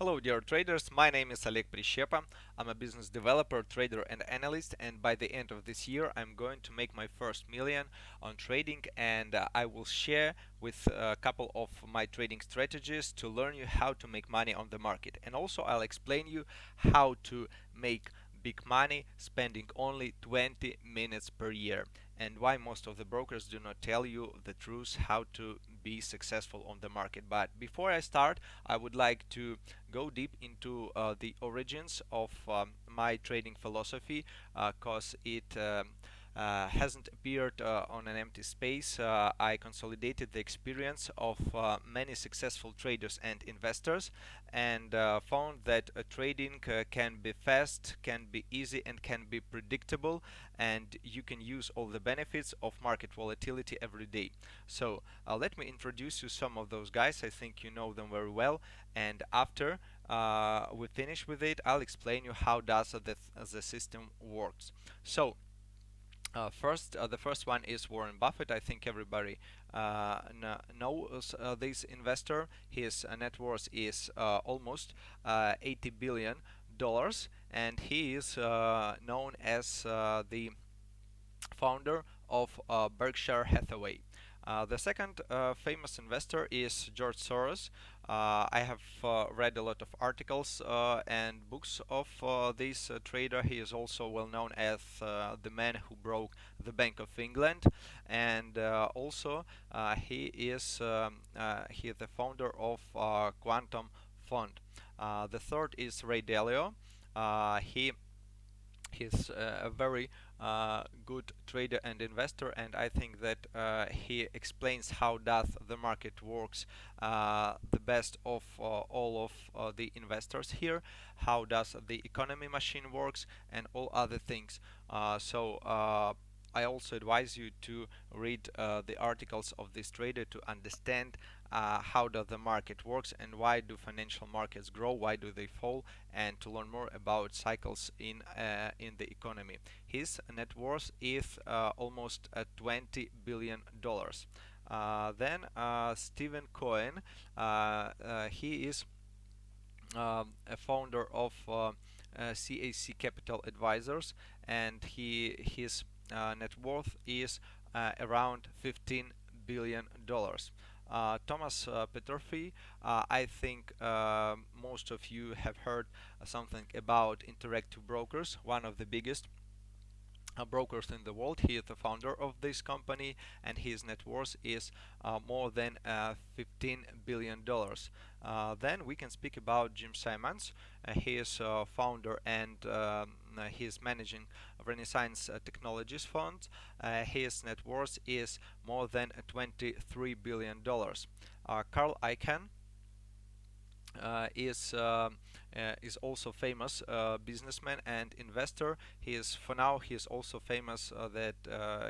Hello, dear traders. My name is Oleg Prishepa. I'm a business developer, trader, and analyst. And by the end of this year, I'm going to make my first million on trading. And I will share with a couple of my trading strategies to learn you how to make money on the market. And also, I'll explain you how to make big money spending only 20 minutes per year, and why most of the brokers do not tell you the truth how to be successful on the market. But before I start, I would like to go deep into the origins of my trading philosophy, because it hasn't appeared on an empty space. I consolidated the experience of many successful traders and investors, and found that trading can be fast, can be easy, and can be predictable, and you can use all the benefits of market volatility every day. So let me introduce you some of those guys. I think you know them very well, and after we finish with it, I'll explain you how does the system works. So the first one is Warren Buffett. I think everybody knows this investor. His net worth is almost $80 billion, and he is known as the founder of Berkshire Hathaway. The second famous investor is George Soros. I have read a lot of articles and books of this trader. He is also well known as the man who broke the Bank of England, and also he is the founder of Quantum Fund. The third is Ray Dalio. He's a very good trader and investor, and I think that he explains how does the market works the best of all of the investors here, how does the economy machine works, and all other things. I also advise you to read the articles of this trader to understand how does the market works, and why do financial markets grow, why do they fall, and to learn more about cycles in the economy. His net worth is almost $20 billion. Then Stephen Cohen, he is a founder of CAC Capital Advisors, and his net worth is around $15 billion. Thomas Peterffy, I think most of you have heard something about Interactive Brokers, one of the biggest brokers in the world. He is the founder of this company, and his net worth is more than $15 billion. Then we can speak about Jim Simons. He is founder, and he is managing Renaissance Technologies Fund. His net worth is more than $23 billion. Carl Icahn is also famous businessman and investor. He is also famous that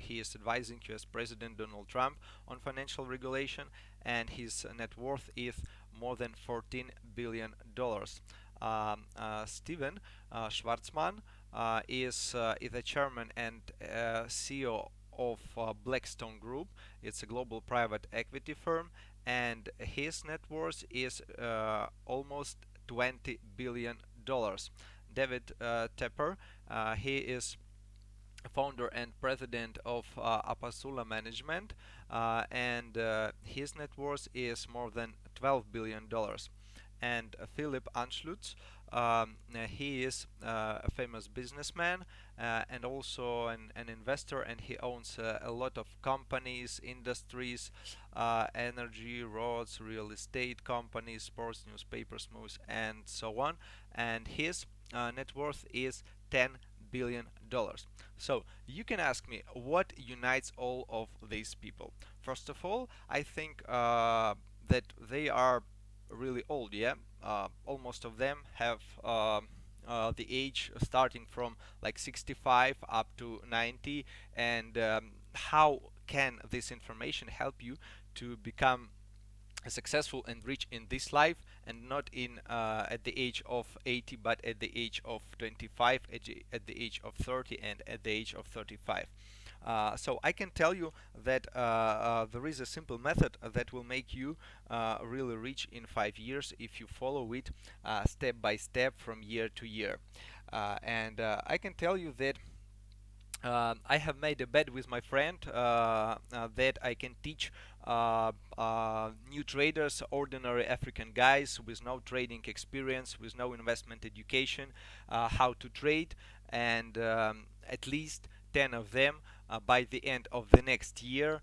he is advising US President Donald Trump on financial regulation, and his net worth is more than $14 billion. Steven Schwarzman is the chairman and CEO of Blackstone Group. It's a global private equity firm, and his net worth is almost $20 billion. David Tepper, he is founder and president of Apasula Management, and his net worth is more than $12 billion. And Philip Anschlutz, he is a famous businessman and also an investor, and he owns a lot of companies, industries, energy, roads, real estate companies, sports, newspapers, news, and so on. And his net worth is $10 billion. So you can ask me what unites all of these people. First of all, I think that they are really old. Yeah, almost of them have the age starting from like 65 up to 90. And how can this information help you to become successful and rich in this life, and not in at the age of 80, but at the age of 25, at the age of 30, and at the age of 35? So I can tell you that there is a simple method that will make you really rich in 5 years if you follow it step by step from year to year. And I can tell you that I have made a bet with my friend that I can teach new traders, ordinary African guys with no trading experience, with no investment education, how to trade, and at least 10 of them by the end of the next year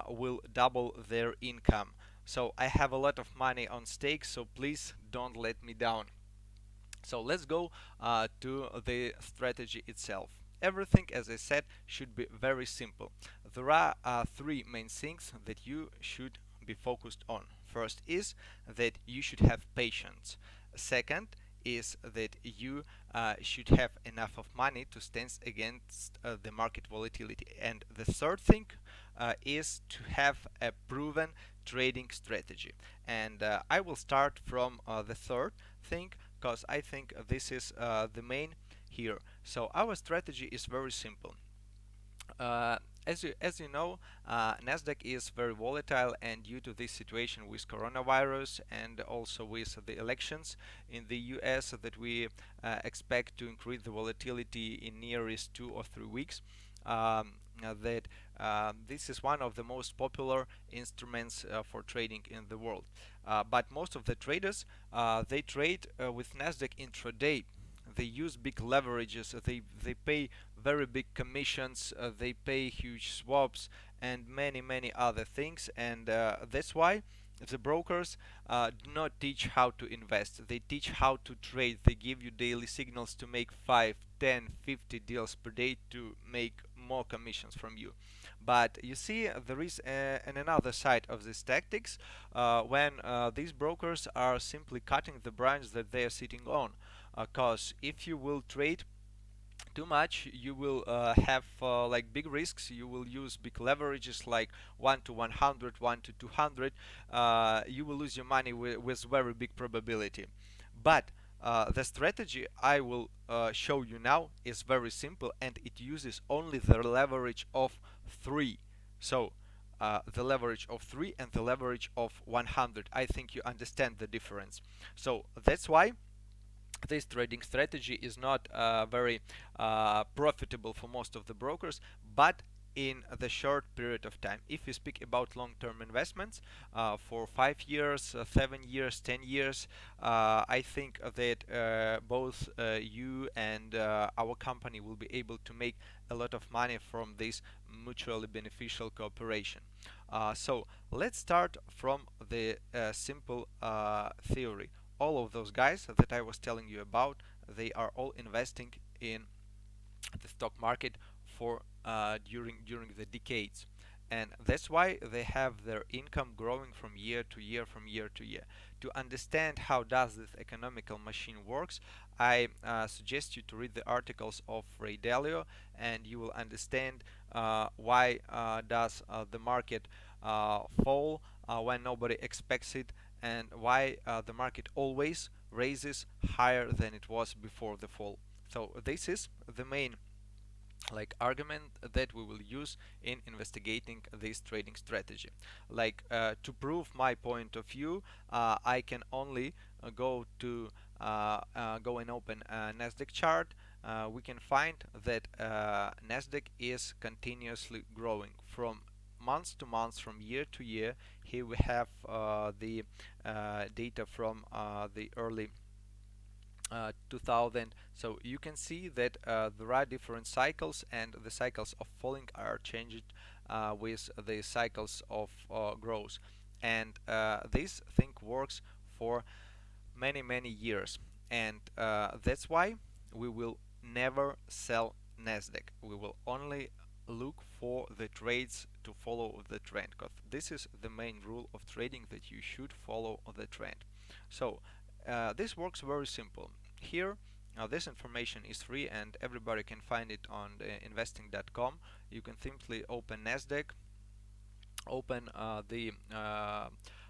will double their income. So I have a lot of money on stake, so please don't let me down. So let's go to the strategy itself. Everything, as I said, should be very simple. There are three main things that you should be focused on. First is that you should have patience. Second is that you should have enough of money to stand against the market volatility. And the third thing is to have a proven trading strategy. And I will start from the third thing because I think this is the main here. So our strategy is very simple. Uh, as you know, Nasdaq is very volatile, and due to this situation with coronavirus and also with the elections in the US that we expect to increase the volatility in nearest 2 or 3 weeks, that this is one of the most popular instruments for trading in the world. But most of the traders they trade with Nasdaq intraday. They use big leverages, they pay very big commissions, they pay huge swaps and many other things, and that's why the brokers do not teach how to invest. They teach how to trade. They give you daily signals to make 5, 10, 50 deals per day to make more commissions from you. But you see, there is another side of these tactics when these brokers are simply cutting the branch that they are sitting on. Because if you will trade too much, you will have like big risks. You will use big leverages like 1 to 100, 1 to 200. You will lose your money with very big probability. But the strategy I will show you now is very simple, and it uses only the leverage of 3. So the leverage of 3 and the leverage of 100. I think you understand the difference. So that's why this trading strategy is not very profitable for most of the brokers, but in the short period of time. If we speak about long-term investments for 5 years, 7 years, 10 years, I think that both you and our company will be able to make a lot of money from this mutually beneficial cooperation. So let's start from the simple theory. All of those guys that I was telling you about, they are all investing in the stock market for during the decades, and that's why they have their income growing from year to year, from year to year. To understand how does this economical machine works, I suggest you to read the articles of Ray Dalio, and you will understand why does the market fall when nobody expects it, and why the market always raises higher than it was before the fall. So this is the main like argument that we will use in investigating this trading strategy. Like to prove my point of view, I can only go and open a Nasdaq chart. We can find that Nasdaq is continuously growing from month to month, from year to year. Here we have the data from the early 2000. So you can see that there are different cycles, and the cycles of falling are changed with the cycles of growth, and this thing works for many years, and that's why we will never sell Nasdaq. We will only look for the trades to follow the trend, because this is the main rule of trading, that you should follow the trend. So this works very simple. Here, this information is free and everybody can find it on investing.com. You can simply open Nasdaq, open the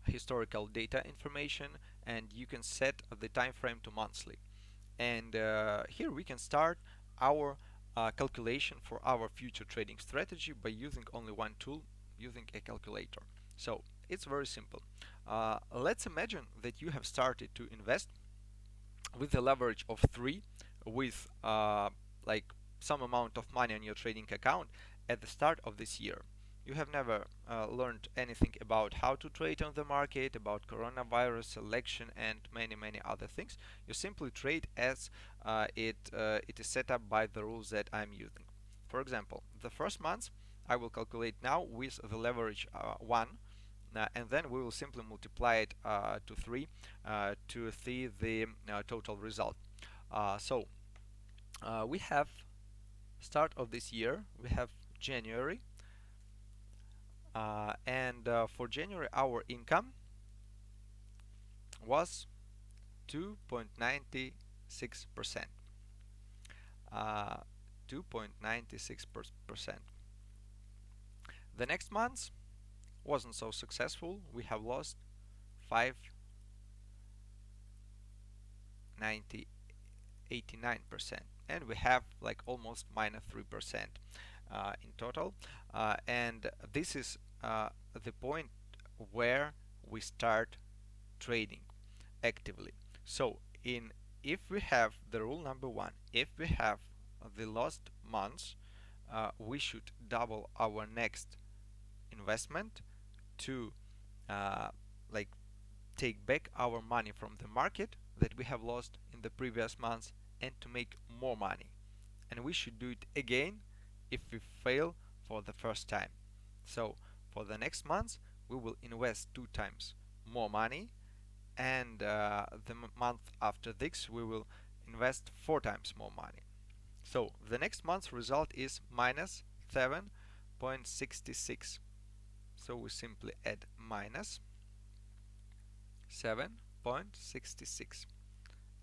historical data information, and you can set the time frame to monthly. And here we can start our calculation for our future trading strategy by using only one tool, using a calculator. So it's very simple. Let's imagine that you have started to invest with a leverage of 3 with like some amount of money on your trading account at the start of this year. You have never learned anything about how to trade on the market, about coronavirus, election, and many other things. You simply trade as it is set up by the rules that I'm using. For example, the first month I will calculate now with the leverage 1, and then we will simply multiply it to 3 to see the total result. So we have start of this year, we have January, and for January our income was 2.96%. 2.96%. The next month wasn't so successful. We have lost 5.89%, and we have like almost minus 3% in total. And this is the point where we start trading actively. So in if we have the rule number 1, if we have the lost months, we should double our next investment to like take back our money from the market that we have lost in the previous months and to make more money. And we should do it again if we fail for the first time. So for the next months we will invest 2 times more money, and the month after this we will invest 4 times more money. So the next month's result is minus 7.66. So we simply add minus 7.66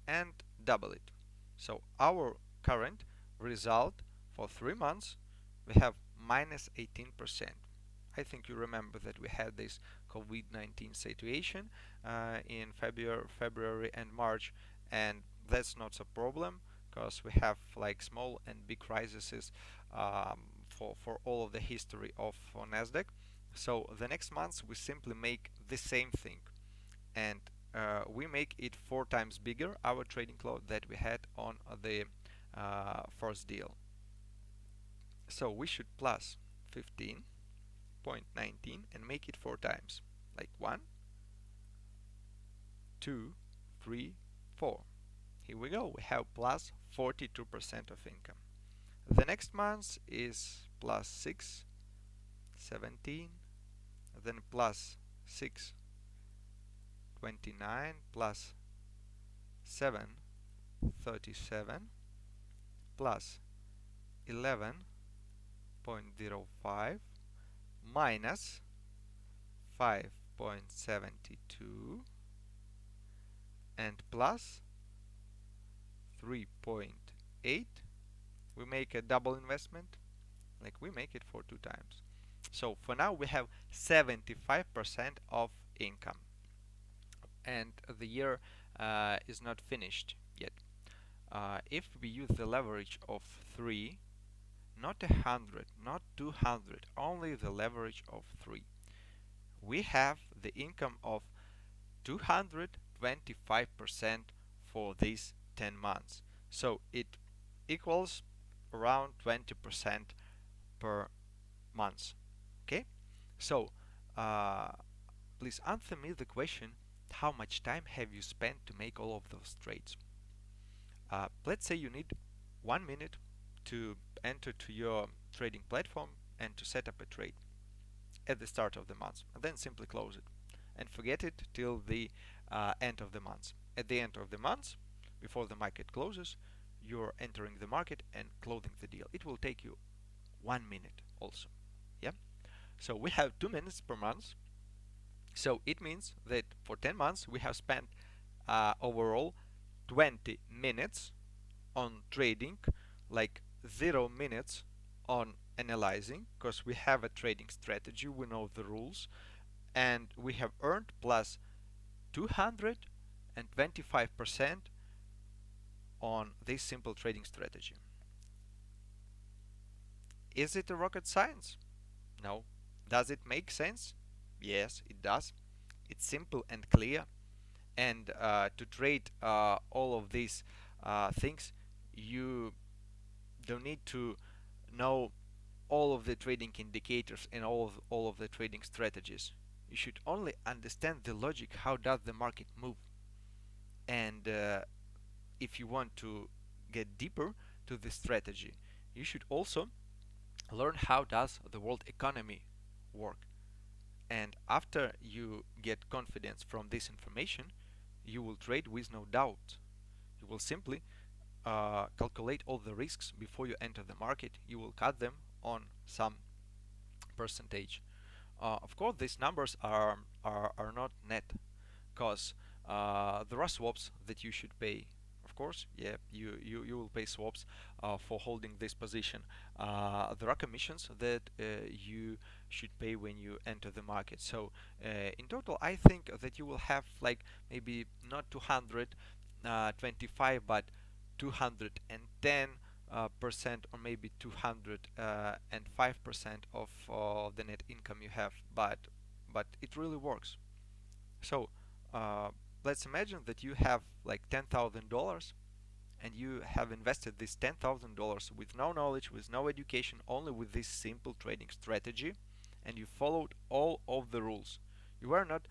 and double it. So our current result for 3 months, we have minus 18%. I think you remember that we had this COVID-19 situation in February and March, and that's not a problem because we have like small and big crises for all of the history of Nasdaq. So the next month we simply make the same thing, and we make it 4 times bigger, our trading load that we had on the first deal. So we should plus 15.19 and make it 4 times, like 1, 2, 3, 4. Here we go, we have plus 42% of income. The next month is plus 6, 17, then plus 6, 29, plus 7, 37, plus 11.05, minus 5.72, and plus 3.8. We make a double investment, like we make it for 2 times. So for now we have 75% of income, and the year is not finished yet. If we use the leverage of 3, not 100, not 200, only the leverage of 3, we have the income of 225% for these 10 months. So it equals around 20% per month. Okay, so please answer me the question, how much time have you spent to make all of those trades? Let's say you need 1 minute to enter to your trading platform and to set up a trade at the start of the month, and then simply close it and forget it till the end of the month. At the end of the month, before the market closes, you're entering the market and closing the deal. It will take you 1 minute also. Yeah, so we have 2 minutes per month. So it means that for 10 months we have spent overall 20 minutes on trading, like 0 minutes on analyzing, because we have a trading strategy, we know the rules, and we have earned plus 225% on this simple trading strategy. Is it a rocket science? No. Does it make sense? Yes, it does. It's simple and clear. And to trade all of these things, you don't need to know all of the trading indicators and all of the trading strategies. You should only understand the logic. How does the market move? And if you want to get deeper to the strategy, you should also learn how does the world economy work. And after you get confidence from this information, you will trade with no doubt. You will simply calculate all the risks before you enter the market. You will cut them on some percentage. Of course, these numbers are not net, because there are swaps that you should pay. Of course, yeah, you will pay swaps for holding this position. There are commissions that you should pay when you enter the market. So in total, I think that you will have like maybe not 225 but 210 percent, or maybe 205% of the net income you have, but it really works. So uh, let's imagine that you have like $10,000, and you have invested this $10,000 with no knowledge, with no education, only with this simple trading strategy, and you followed all of the rules. You are not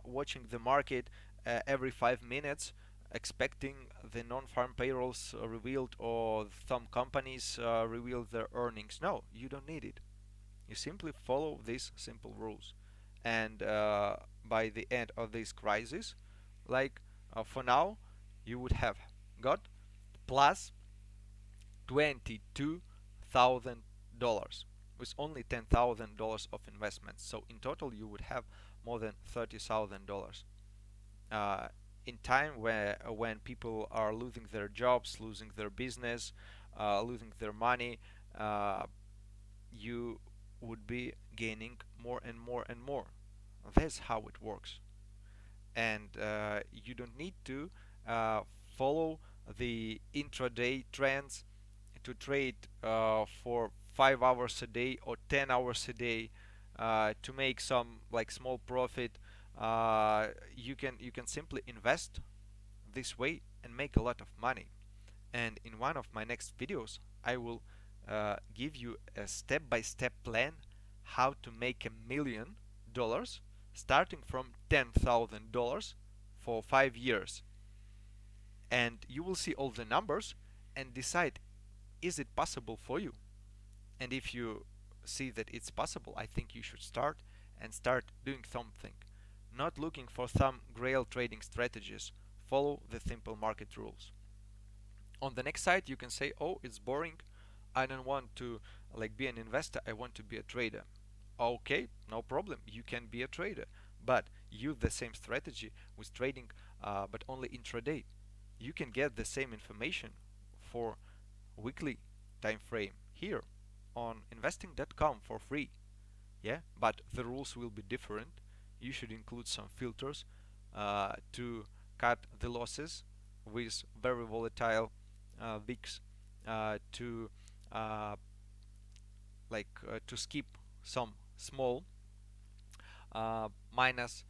watching the market every 5 minutes, expecting the non-farm payrolls revealed, or some companies reveal their earnings. No, you don't need it. You simply follow these simple rules, and by the end of this crisis, like for now, you would have got plus $22,000 with only $10,000 of investments. So in total, you would have more than $30,000. Uh, in time where when people are losing their jobs, losing their business, losing their money, uh, you would be gaining more and more and more. That's how it works. And you don't need to follow the intraday trends to trade for 5 hours a day or 10 hours a day to make some like small profit. You can simply invest this way and make a lot of money. And in one of my next videos, I will give you a step-by-step plan how to make $1 million starting from $10,000 for 5 years. And you will see all the numbers and decide, is it possible for you? And if you see that it's possible, I think you should start doing something. Not looking for some grail trading strategies. Follow the simple market rules. On the next side, you can say, oh, it's boring, I don't want to like be an investor, I want to be a trader. Okay, no problem, you can be a trader, but use the same strategy with trading, but only intraday. You can get the same information for weekly time frame here on investing.com for free. Yeah, but the rules will be different. You should include some filters to cut the losses with very volatile VIX, to uh, to skip some small minus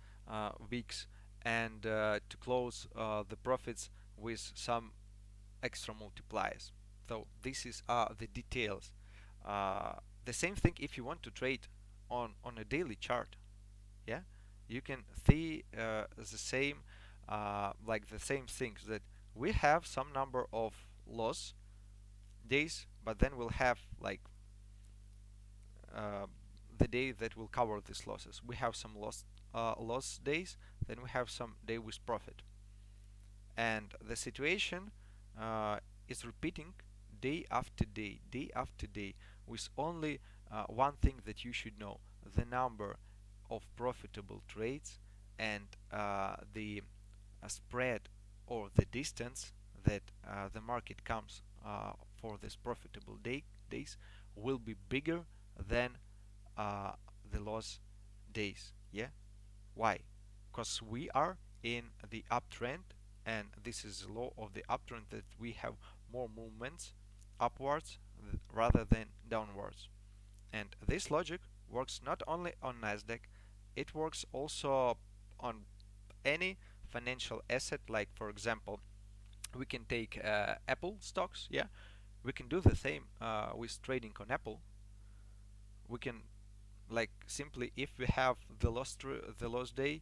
VIX, and to close the profits with some extra multipliers. So this is the details. Uh, the same thing if you want to trade on a daily chart. Yeah, you can see the same like the same things, that we have some number of loss days, but then we'll have like uh, the day that will cover these losses. We have some loss days, then we have some day with profit, and the situation is repeating day after day, day after day, with only one thing that you should know: the number of profitable trades, and the spread, or the distance that the market comes for this profitable days will be bigger than uh, the loss days. Yeah, why? Because we are in the uptrend, and this is the law of the uptrend, that we have more movements upwards rather than downwards. And this logic works not only on Nasdaq, it works also on any financial asset. Like for example, we can take Apple stocks. Yeah, we can do the same with trading on Apple. We can, like, simply, if we have the lost day,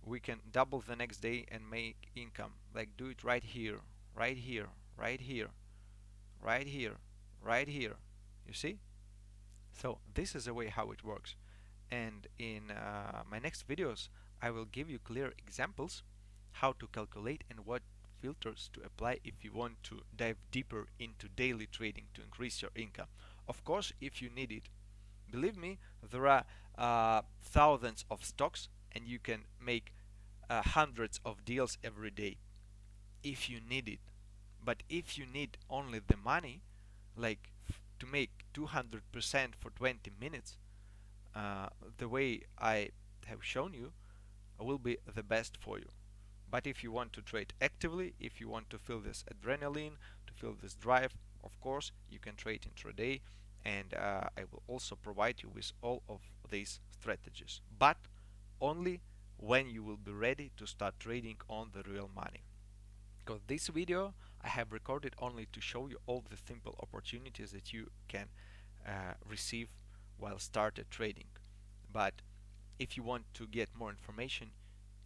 we can double the next day and make income. Like, do it right here, right here, right here, right here, right here. You see? So this is the way how it works. And in my next videos, I will give you clear examples how to calculate and what filters to apply if you want to dive deeper into daily trading to increase your income. Of course, if you need it. Believe me, there are thousands of stocks and you can make hundreds of deals every day if you need it. But if you need only the money, like to make 200% for 20 minutes, the way I have shown you will be the best for you. But if you want to trade actively, if you want to feel this adrenaline, to feel this drive, of course, you can trade intraday, and I will also provide you with all of these strategies. But only when you will be ready to start trading on the real money. Because this video I have recorded only to show you all the simple opportunities that you can receive while started trading. But if you want to get more information,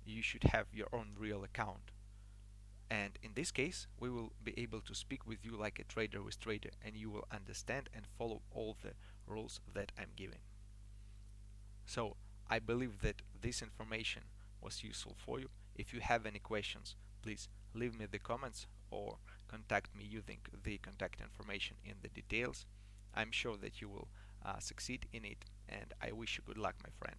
you should have your own real account. And in this case, we will be able to speak with you like a trader with trader, and you will understand and follow all the rules that I'm giving. So I believe that this information was useful for you. If you have any questions, please leave me the comments or contact me using the contact information in the details. I'm sure that you will succeed in it, and I wish you good luck, my friend.